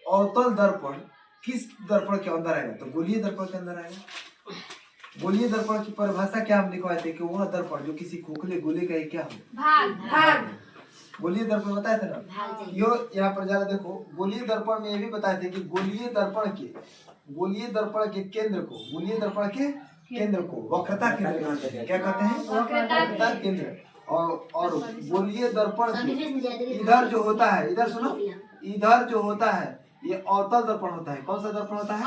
अवतल दर्पण किस दर्पण के अंदर आएगा? तो गोलीय दर्पण के अंदर आएगा। गोलीय दर्पण की परिभाषा क्या हम लिखवाए थे कि वह दर्पण जो किसी खोखले गोले का एक क्या हो, भाग। गोलीय दर्पण बताए थे ना। यो यहाँ पर जरा देखो, गोलीय दर्पण में ये भी बताए थे कि गोलीय दर्पण के केंद्र को, गोलीय दर्पण के केंद्र को वक्रता केंद्र कहते हैं। क्या कहते हैं? वक्रता केंद्र। और गोलीय दर्पण इधर जो होता है, इधर सुनो, इधर जो होता है ये अवतल दर्पण होता है। कौन सा दर्पण होता है?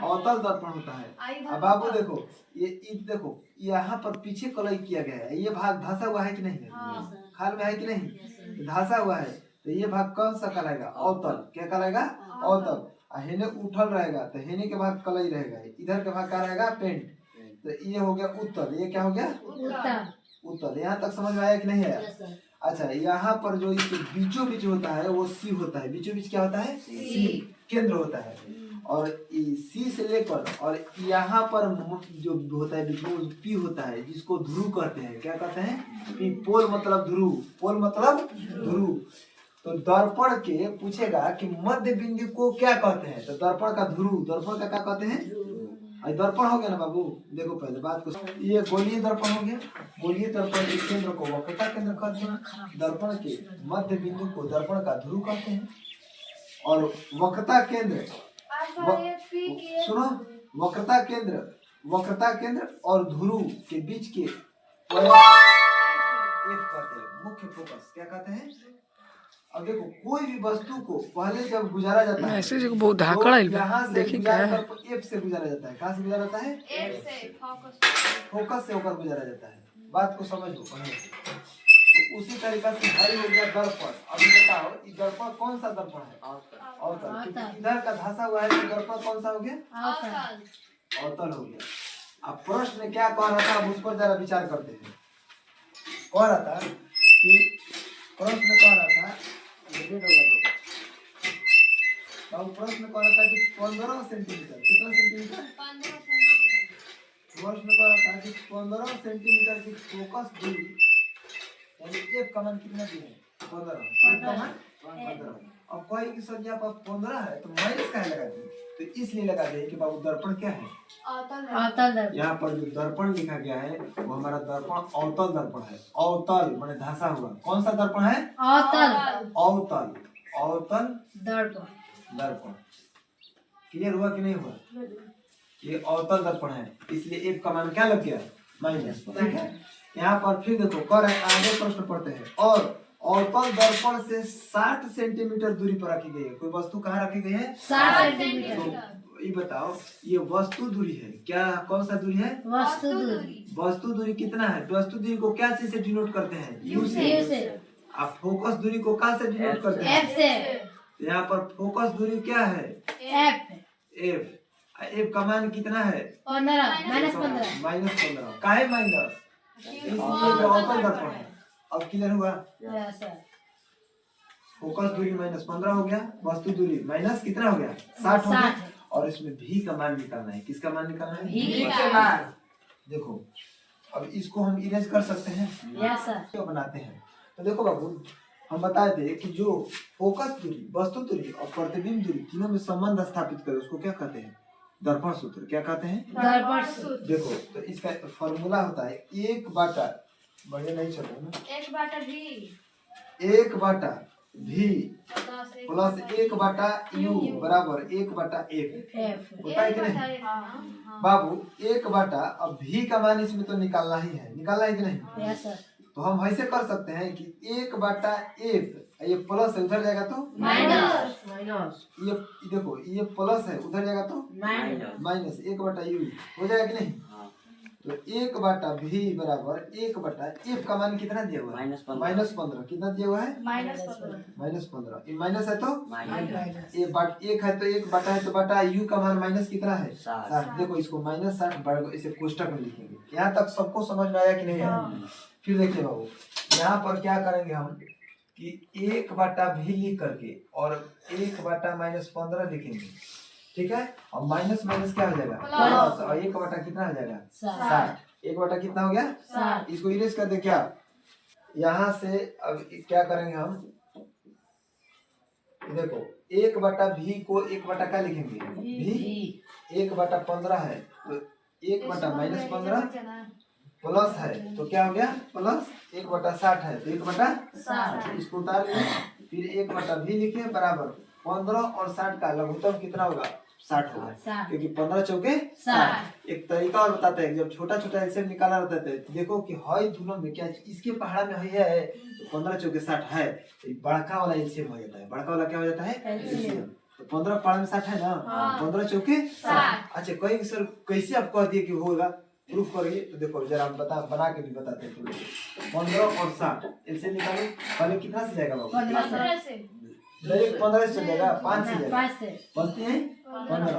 अवतल दर्पण होता है। अब बाबू देखो, ये देखो यहाँ पर पीछे कलई किया गया है, ये भाग धंसा हुआ है कि नहीं है? खाल में है कि नहीं? धंसा हुआ है, तो ये भाग कौन सा कहलाएगा? अवतल। क्या कहलाएगा? अवतल। हेने उठल रहेगा तो हेने के भाग कलई रहेगा, इधर के भाग क्या रहेगा? पेंट। तो ये हो गया उत्तल। ये क्या हो गया? उत्तल। यहाँ तक समझ में आया कि नहीं आया? अच्छा, यहाँ पर जो इसके बीचों बीच होता है वो सी होता है। बीचों बीच क्या होता है? सी केंद्र होता है। और सी से लेकर और यहाँ पर जो होता है बीच में वो पी होता है, जिसको ध्रुव कहते हैं। क्या कहते हैं? पी। पोल मतलब ध्रुव, पोल मतलब ध्रुव। तो दर्पण के पूछेगा कि मध्य बिंदु को क्या कहते हैं, तो दर्पण का ध्रुव, दर्पण का क्या कहते हैं? दर्पण हो गया ना बाबू। देखो पहले बात को, ये गोलीय दर्पण हो गया। गोलीय दर्पण के केंद्र को वक्रता केंद्र कहते हैं। दर्पण के मध्य बिंदु को दर्पण का ध्रुव कहते हैं। और वक्रता केंद्र सुनो, वक्रता केंद्र और ध्रुव के बीच के एफ कहते हैं, मुख्य फोकस। क्या कहते हैं? अब देखो, कोई भी वस्तु को पहले जब गुजारा जाता है, ऐसे जो बहुत धाकड़ है, यहाँ से देखिए क्या है, एफ से गुजारा जाता है। कहाँ से गुजारा जाता है? एफ से, फोकस से होकर गुजारा जाता है। बात को समझो पहले से। तो उसी तरीका से भाई हो गया दर्पण। अभी बताओ ये दर्पण कौन सा दर्पण है? अवतल। इधर का धंसा हुआ है तो दर्पण कौन सा हो गया? अवतल हो गया। अब प्रश्न क्या कह रहा था, उस पर जरा विचार करते हैं। कह रहा था कि प्रश्न कह रहा था बाबू, प्रश्न कह रहा था कि 15 सेंटीमीटर, कितना सेंटीमीटर? 15 सेंटीमीटर। प्रश्न कह रहा था कि 15 सेंटीमीटर की फोकस दूरी, यानी एक कमान कितना दी है? 15। अब कोई की संख्या पर 15 है तो माइनस का लगा दी, तो इसलिए लगा दे कि बाबू दर्पण क्या है? अवतल। यहाँ पर जो दर्पण लिखा गया है वो हमारा दर्पण अवतल दर्पण है। अवतल माने धंसा हुआ। कौन सा दर्पण है? अवतल दर्पण। क्लियर हुआ कि नहीं हुआ? ये अवतल दर्पण है, इसलिए एक कमान क्या लग गया? माइनस। ठीक है। यहाँ पर फिर देखो कर आगे प्रश्न पढ़ते हैं। और अवतल दर्पण से 60 सेंटीमीटर दूरी पर रखी गई है। कोई वस्तु कहाँ रखी गई है? 60 सेंटीमीटर। ये बताओ, ये वस्तु दूरी है क्या? कौन सा दूरी है? वस्तु दूरी कितना है? वस्तु दूरी को क्या चीज से डिनोट करते हैं? यू से। आप फोकस दूरी को कहाँ से डिनोट करते हैं? एफ से। यहाँ पर फोकस दूरी क्या है? एफ। एफ का मान कितना है? 15। -15। काहे माइनस? इसलिए अवतल दर्पण है। अब क्लियर हुआ? फोकस दूरी -15 हो गया, वस्तु दूरी माइनस कितना हो गया? 60 हो गया। और इसमें भी का मान निकालना है। किसका मान निकालना है? भी का मान। देखो अब इसको हम इरेज कर सकते हैं। Yes sir. क्यों बनाते हैं? तो देखो बाबू, हम बताए थे कि जो फोकस दूरी, वस्तु दूरी और प्रतिबिंब दूरी तीनों में संबंध स्थापित करे उसको क्या कहते हैं? दर्पण सूत्र। क्या कहते हैं? दर्पण सूत्र। देखो तो इसका फॉर्मूला होता है 1 बटा, बढ़िया नहीं चल रहा ना, 1 बटा भी प्लस 1 बटा यू बराबर 1 बटा एफ। होता है कि नहीं बाबू? 1 बटा, अब भी का मान इसमें तो निकालना ही है, निकालना है कि नहीं? Yes sir. तो हम ऐसे कर सकते हैं कि 1 बटा एफ, ये प्लस है उधर जाएगा तो माइनस। ये देखो ये प्लस है उधर जाएगा तो माइनस। 1 बटा यू हो जाएगा कि नहीं? तो 1 बटा भी बराबर 1 बटा एफ का मान कितना दिया हुआ है? -15। कितना दिया हुआ है? -15। ये माइनस है तो ये एक है तो 1 बटा है तो बटा यू का मान माइनस कितना है? 60। देखो इसको -60 इसे कोष्टक में लिखेंगे। यहाँ तक सबको समझ में आया कि नहीं आया? फिर देखिए बाबू, यहाँ पर क्या करेंगे हम कि 1 बटा भी लिख करके और 1 बटा -15 लिखेंगे। ठीक है। और माइनस माइनस क्या हो जाएगा? प्लस। और 1 बटा कितना हो जाएगा? 60। 1 बटा कितना हो गया? 60। इसको इरेज कर दे क्या? यहाँ से अब क्या करेंगे हम, देखो 1/v को 1/, क्या लिखेंगे v 1/15 है तो 1/-15 प्लस है तो क्या हो गया प्लस 1/60 है तो 1/60 इसको उतार लिया। फिर 1/v लिखे बराबर 15 और 60 का लघुत्तम कितना होगा 60 होगा क्योंकि 15 चौके 60। एक तरीका और बताते हैं जब छोटा छोटा एलसीएम निकाला रहता है देखो कि हई दोनों में क्या इसके पहाड़ा में है तो 15 चौके 60 है तो बड़का वाला एलसीएम हो जाता है। बड़का वाला क्या हो जाता है एलसीएम। तो 15 पहाड़ा में 60 है ना 15 चौके 60। अच्छा कहेंगे सर कैसे आप कह दिए कि होगा प्रूफ करिए तो देखो जरा हम बना के भी बताते हैं। 15 और 60 एलसीएम निकालो पहले कितना से जाएगा बाबू 15 से डायरेक्ट 15 से चलेगा 5 से जाएगा 5 है 15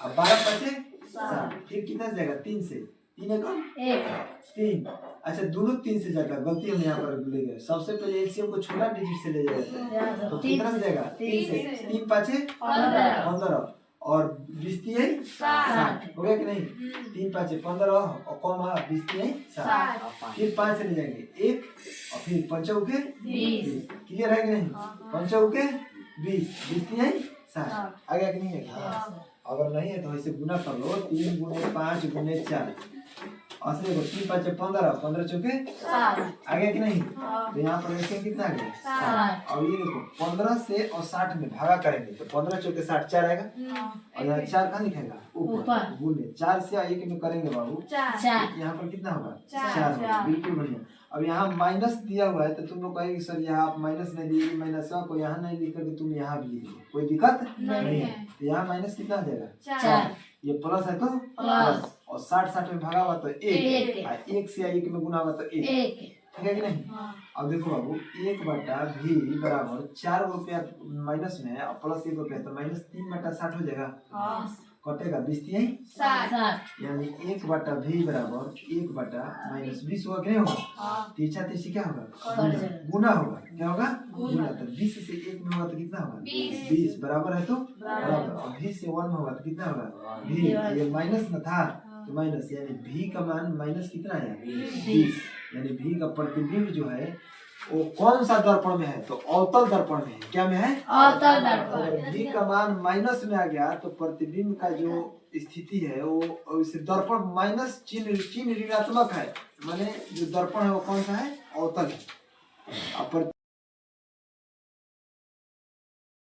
अब 12 बचे 60 फिर कितना से जाएगा 3 से 3 है 3। अच्छा दोनों 3 से जाएगा गलती हम यहाँ पर ले गए। सबसे पहले एलसीएम को छोटा डिजिट से ले जाते हैं तो कितना से जाएगा 3 से 3 5 15 और 20 60 हो गया कि नहीं 3 5 15 और कम 20 60 फिर 5 से ले जाएंगे 1 और फिर 5 के 20 क्लियर है कि नहीं 5 के 20 20 60 आ गया कि नहीं है। अगर नहीं है तो ऐसे गुना कर लो 3 गुणे 5 गुणे 4 असली को 3 5 15 15 चौके 60 आ गया कि नहीं। तो यहाँ पर ऐसे कितना आ गया 60 और ये देखो 15 से और 60 में भागा करेंगे तो 15 चौके 60 4 आएगा और यहाँ 4 कहाँ लिखेगा ऊपर गुने 4 से 1 में करेंगे बाबू 4 यहाँ पर कितना होगा 4 बिल्कुल बढ़िया। अब यहाँ माइनस दिया हुआ है तो तुम लोग कहेंगे सर यहाँ आप माइनस नहीं दिए माइनस को यहाँ नहीं लिख करके तुम यहाँ भी लिख लो कोई दिक्कत नहीं है। तो यहाँ माइनस कितना आ जाएगा 4 ये प्लस है तो प्लस और 60 में भागा हुआ तो 1 से 1 में गुना हुआ तो 1 ठीक है कि नहीं। अब देखो बाबू 1/v बराबर 4 रुपया माइनस में है और प्लस 1 रुपया तो माइनस 3/60 हो जाएगा कटेगा 20 यानी 1/v बराबर 1/-20 होगा कि नहीं होगा। तीसरा तीसरी क्या होगा गुना होगा क्या होगा गुना। तो 20 से 1 में होगा तो कितना होगा 20 बराबर है तो बराबर और 20 से 1 में होगा तो कितना होगा v ये माइनस न था तो माइनस यानी v का मान माइनस कितना है 20 यानी v का प्रतिबिंब जो है वो कौन सा दर्पण में है तो अवतल दर्पण में है। क्या में है अवतल दर्पण। अगर v का मान माइनस में आ गया तो प्रतिबिंब का जो स्थिति है वो इस दर्पण माइनस चिन्ह ऋणात्मक है माने जो दर्पण है वो कौन सा है अवतल है।